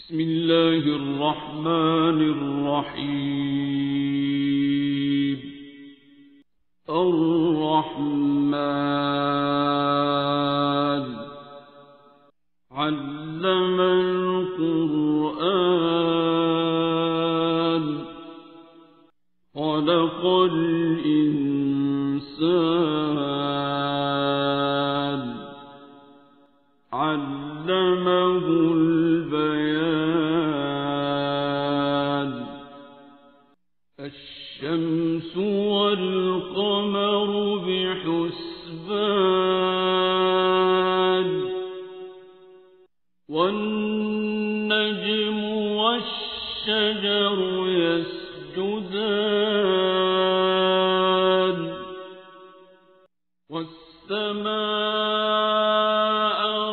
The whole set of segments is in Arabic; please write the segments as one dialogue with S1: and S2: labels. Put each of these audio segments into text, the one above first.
S1: بسم الله الرحمن الرحيم. الرحمن علم القرآن خلق الإنسان علمه البيان. الشمس والقمر بحسبان والنجم والشجر يسجدان والسماء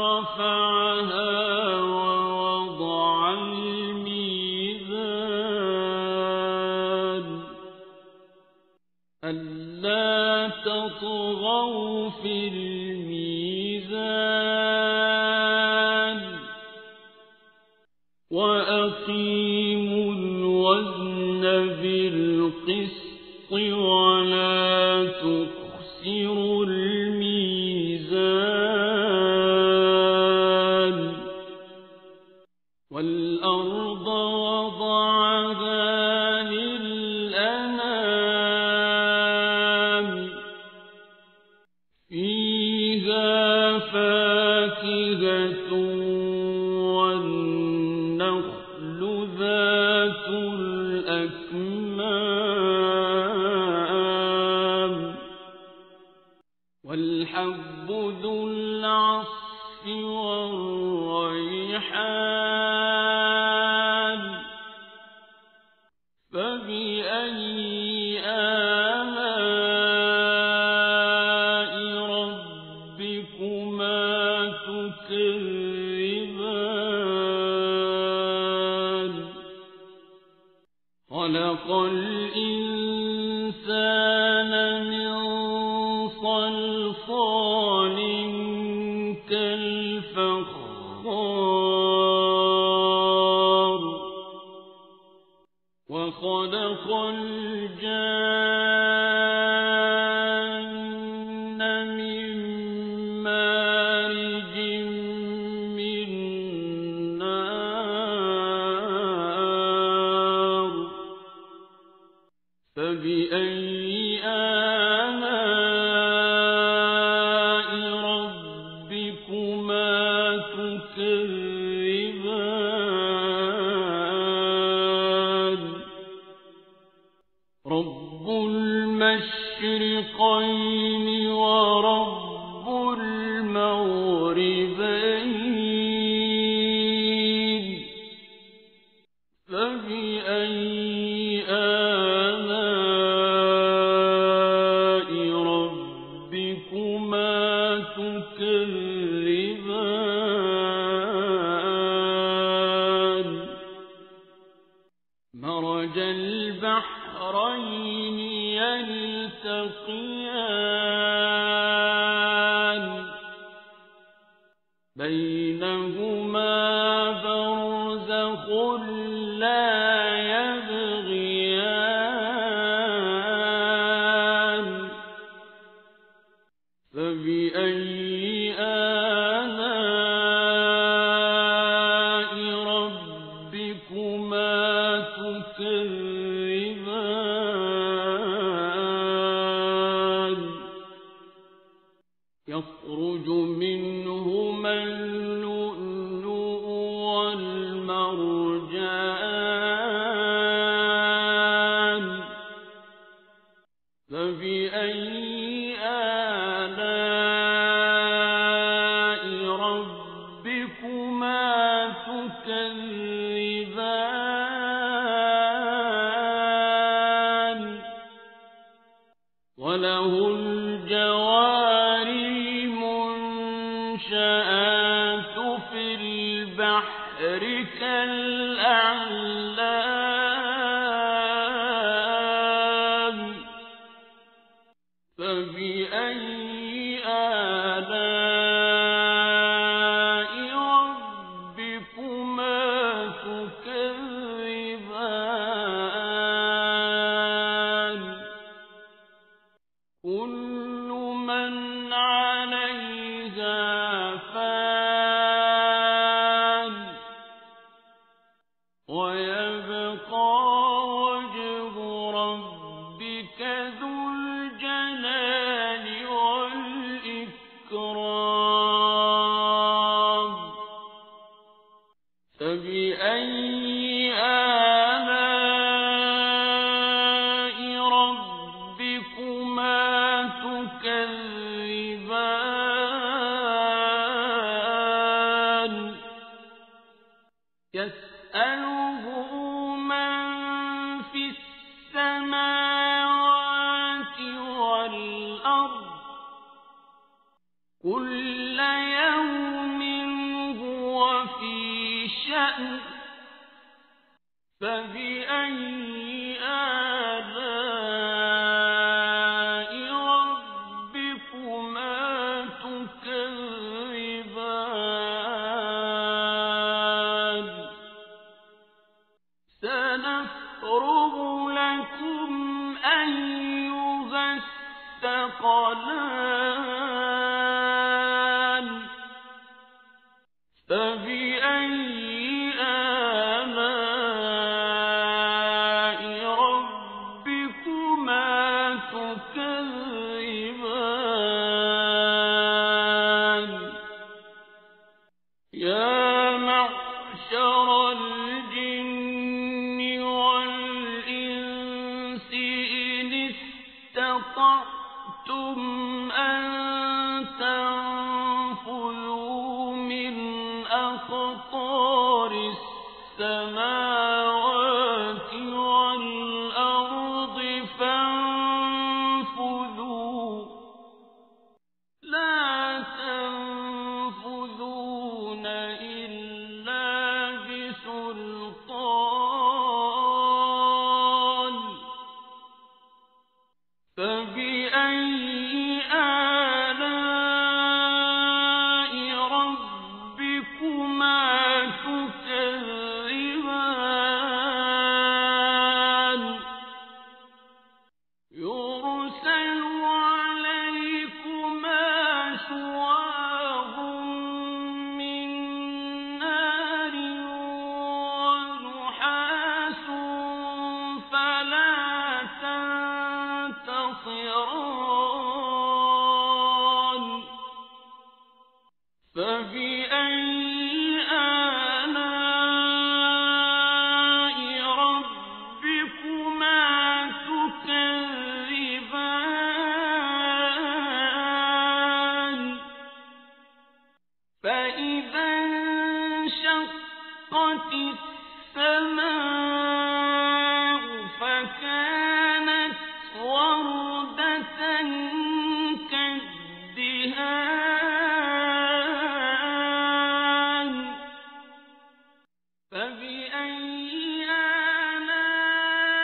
S1: رفعها ووضع الميزان ألا تطغوا في الميزان وأقيموا الوزن بالقسط ولا تخسروا الميزان. والأرض وضعها للأنام فيها فاكهة والنخل ذات الأكمام والحب ذو العصف والريحان فبأي آلاء ربكما تكذبان. خلق الإنسان من صلصال كالفخار وخلق الجان من مارج من نار فبأي آلاء ربكما تكذبان. رب المشرقين ورب المغربين فبأي آلاء ربكما تكذبان. مرج البحرين يلتقيان بينهما برزخ لا يبغيان فبأي آلاء ربكما تكذبان. يخرج منهما اللؤلؤ والمرجان فبأي آلاء ربكما تكذبان. وله الجوار المنشآت في البحر كالأعلام فبأي آلاء ربكما تكذبان. فبأي آلاء ربكما تكذبان يسأله من في السماوات والأرض كل يوم هو في شأن فبأي آلاء ربكما تكذبان سنفرغ لكم أيها الثقلان فبأي آلاء ربكما تكذبان يا معشر الجن والإنس إن استطعتم أن تنفذوا من أقطار السماوات والأرض فانفذوا لا تنفذون إلا بسلطان فبأي آلاء ربكما تكذبان يرسل عليكما شواظ من نار ونحاس فلا تنتصران فبأي آلاء ربكما تكذبان فإذا انشقت السماء فكانت وردة كالدهان فبأي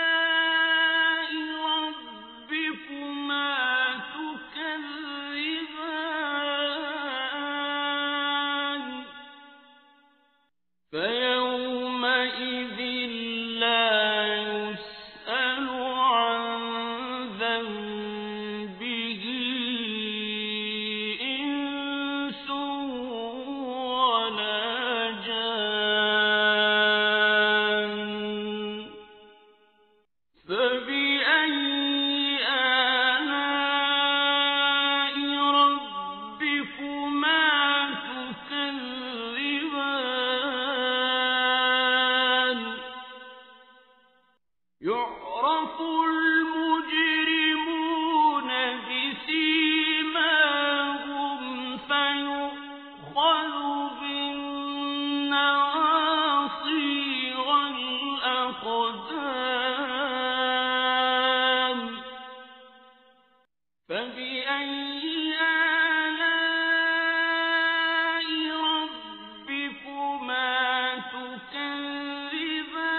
S1: آلاء ربكما تكذبان فيومئذ لا يسأل عن ذنبه إنس ولا جان فبأي آلاء ربكما تكذبان يعرف المجرمون بسيماهم فيؤخذ بالنواصي والأقدام فبأي آلاء ربكما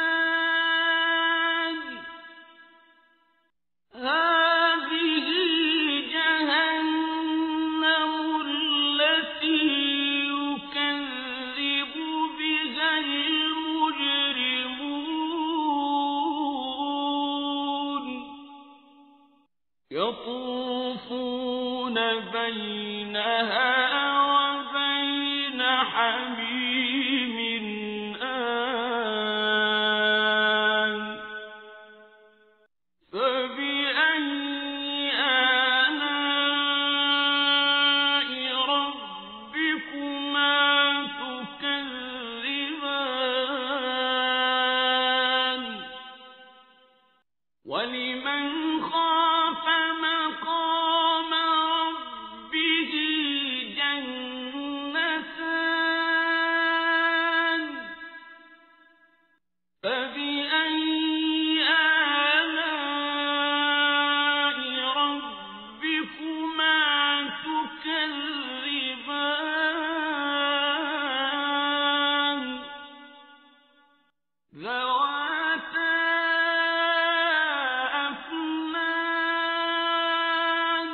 S1: تكذبان هذه جهنم التي يكذب بها المجرمون يطوفون بينها وبين حميم آن فبأي آلاء ربكما تكذبان فبأي آلاء ربكما تكذبان ذواتا أفنان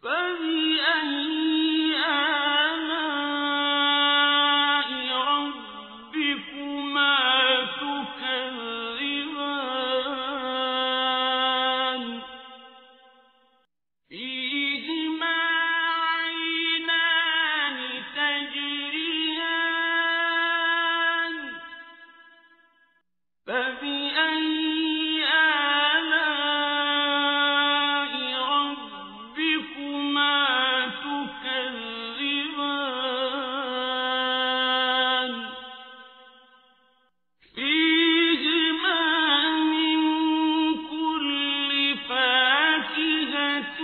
S1: فبأي آلاء ربكما تكذبان فيهما عينان تجريان فبأي آلاء ربكما تكذبان فيهما من كل فاكهة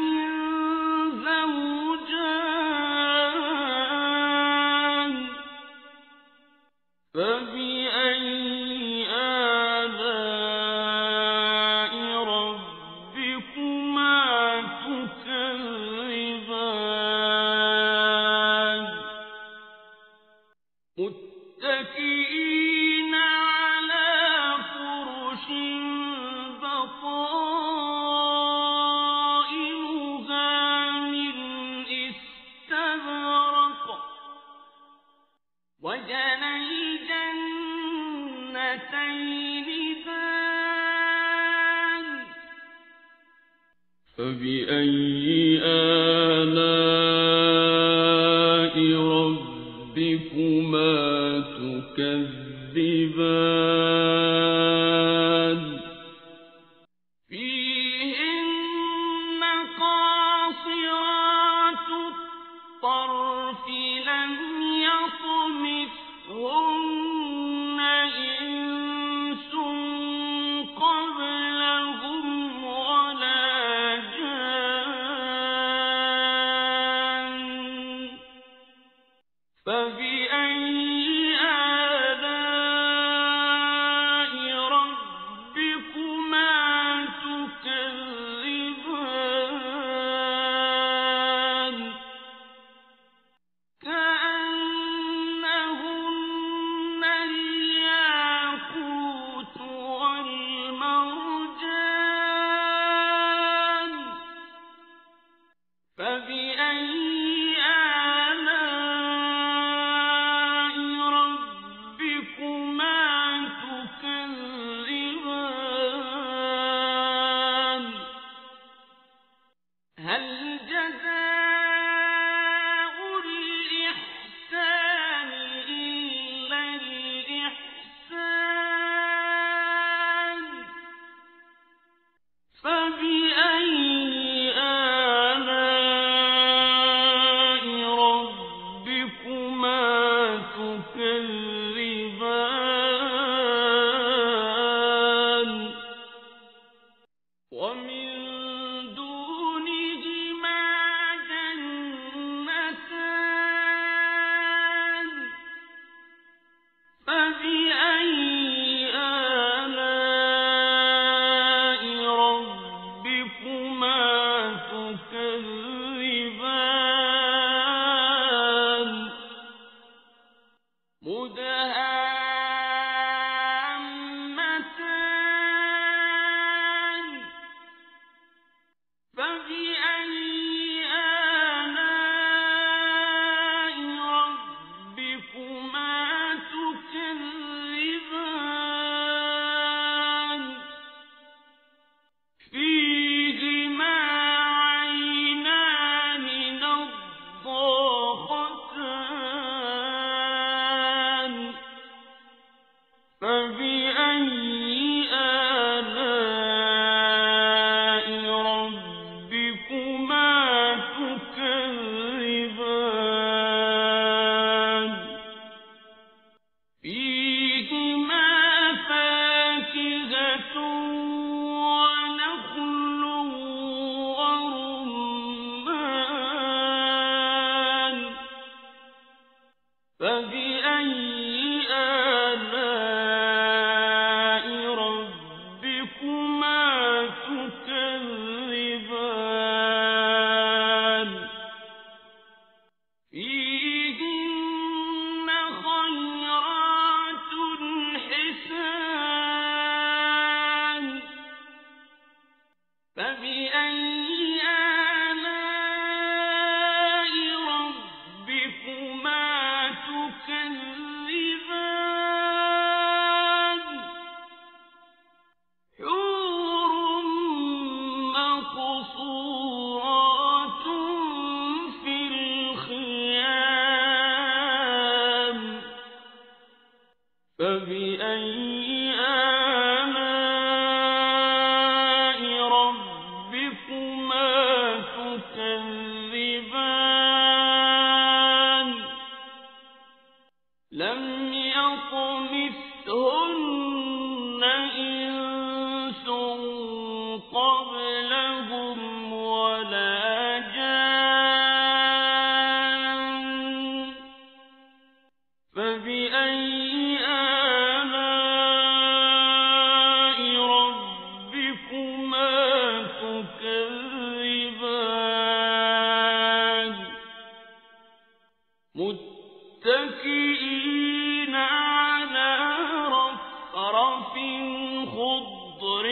S1: زوجان فبأي آلاء ربكما تكذبان متكئين على فرش بطائنها من استبرق وجنى الجنتين دان فبأي آلاء ربكما تكذبان فيهن قاصرات الطرف لم يطمثهن إنس قبلهم ولا جان فبأي آلاء ربكما تكذبان كأنهن الياقوت والمرجان فبأي آلاء ربكما تكذبان هل جزاء الإحسان إلا الإحسان فبأي آلاء ربكما تكذبان ومن دونهما جنتان فبأي آلاء ربكما تكذبان مدهامتان فبأي آلاء ربكما تكذبان فيهما عينان نضاختان فبأي آلاء ربكما تكذبان فيهما فاكهة ونخل ورمان فبأي آلاء فبأي آلاء ربكما تكذبان لم يطمثهن إنس قبلهم ولا جان فبأي آلاء ربكما تكذبان متكئين على رفرف خضر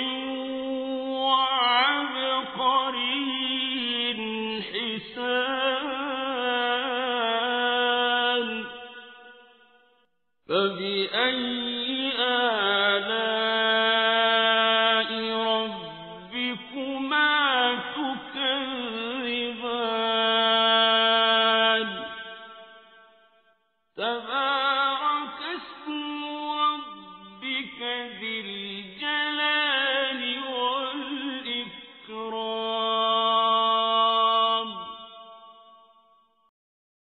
S1: وعبقري حسان فبأي آلاء ربكما تكذبان